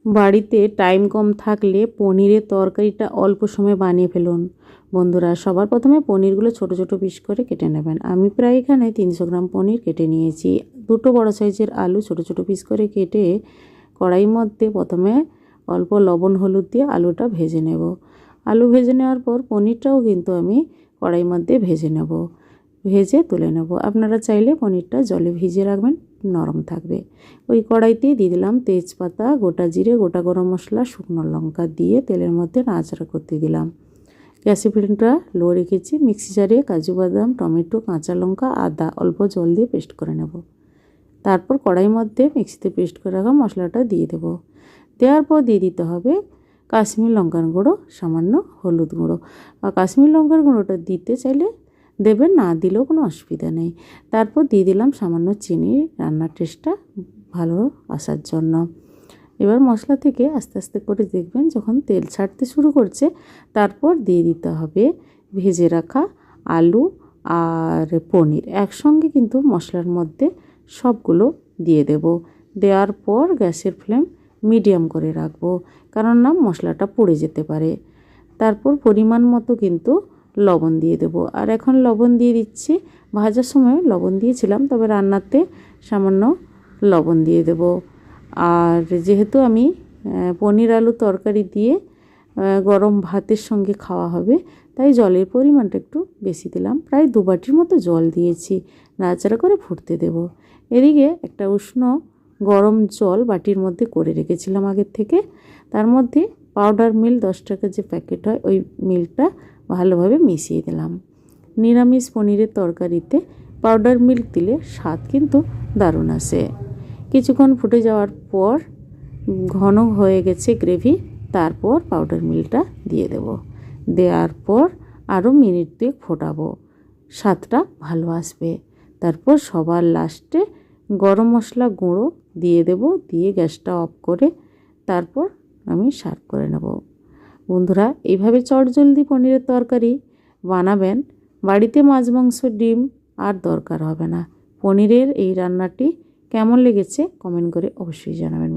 বাড়িতে টাইম কম থাকলে পনিরের তরকারিটা অল্প সময়ে বানিয়ে ফেলুন। বন্ধুরা, সবার প্রথমে পনিরগুলো ছোট ছোট পিস করে কেটে নেবেন। আমি প্রায় এখানে 300 গ্রাম পনির কেটে নিয়েছি। দুটো বড় সাইজের আলু ছোট ছোট পিস করে কেটে কড়াইয়ের মধ্যে প্রথমে অল্প লবণ হলুদ দিয়ে আলুটা ভেজে নেব। আলু ভেজে নেওয়ার পর পনিরটাও কিন্তু আমি কড়াইয়ের মধ্যে ভেজে নেব, ভেজে তুলে নেব। আপনারা চাইলে পনিরটা জলে ভিজিয়ে রাখবেন, নরম থাকবে। ওই কড়াইতেই দিয়ে দিলাম তেজপাতা, গোটা জিরে, গোটা গরম মশলা, শুকনো লঙ্কা দিয়ে তেলের মধ্যে নাড়াচাড়া করতে দিলাম। গ্যাসের ফ্লেমটা লো রেখেছি। মিক্সি জারে কাজু বাদাম, টমেটো, কাঁচা লঙ্কা, আদা অল্প জল দিয়ে পেস্ট করে নেব। তারপর কড়াইয়ের মধ্যে মিক্সিতে পেস্ট করে রাখা মশলাটা দিয়ে দেব। দেওয়ার পর দিয়ে দিতে হবে কাশ্মীর লঙ্কার গুঁড়ো, সামান্য হলুদ গুঁড়ো। আর কাশ্মীর লঙ্কার গুঁড়োটা দিতে চাইলে দেবেন, না দিলেও কোনো অসুবিধা নেই। তারপর দিয়ে দিলাম সামান্য চিনি, রান্নার টেস্টটা ভালো আসার জন্য। এবার মশলা থেকে আস্তে আস্তে করে দেখবেন যখন তেল ছাড়তে শুরু করছে, তারপর দিয়ে দিতে হবে ভেজে রাখা আলু আর পনির। একসঙ্গে কিন্তু মশলার মধ্যে সবগুলো দিয়ে দেব। দেওয়ার পর গ্যাসের ফ্লেম মিডিয়াম করে রাখবো, কারণ না মশলাটা পুড়ে যেতে পারে। তারপর পরিমাণ মতো কিন্তু লবণ দিয়ে দেব। আর এখন লবণ দিয়ে দিচ্ছি। ভাজার সময় লবণ দিয়েছিলাম, তবে রান্নাতে সামান্য লবণ দিয়ে দেব। আর যেহেতু আমি পনির আলু তরকারি দিয়ে গরম ভাতের সঙ্গে খাওয়া হবে, তাই জলের পরিমাণটা একটু বেশি দিলাম। প্রায় 2 বাটির মতো জল দিয়েছি। নাড়াচাড়া করে ফুটতে দেব। এদিকে একটা উষ্ণ গরম জল বাটির মধ্যে করে রেখেছিলাম আগের থেকে। তার মধ্যে পাউডার মিল্ক 10 টাকার যে প্যাকেট হয়, ওই মিল্কটা ভালোভাবে মিশিয়ে দিলাম। নিরামিষ পনিরের তরকারিতে পাউডার মিল্ক দিলে স্বাদ কিন্তু দারুণ আসে। কিছুক্ষণ ফুটে যাওয়ার পর ঘন হয়ে গেছে গ্রেভি, তারপর পাউডার মিল্কটা দিয়ে দেব। দেওয়ার পর আরও মিনিট 2 ফোটাবো, স্বাদটা ভালো আসবে। তারপর সবার লাস্টে গরম মশলা গুঁড়ো দিয়ে দেব, দিয়ে গ্যাসটা অফ করে তারপর আমি সার্ভ করে নেব। বন্ধুরা, এইভাবে চটজলদি পনিরের তরকারি বানাবেন, বাড়িতে মাছ, মাংস, ডিম আর দরকার হবে না। পনিরের এই রান্নাটি কেমন লেগেছে কমেন্ট করে অবশ্যই জানাবেন।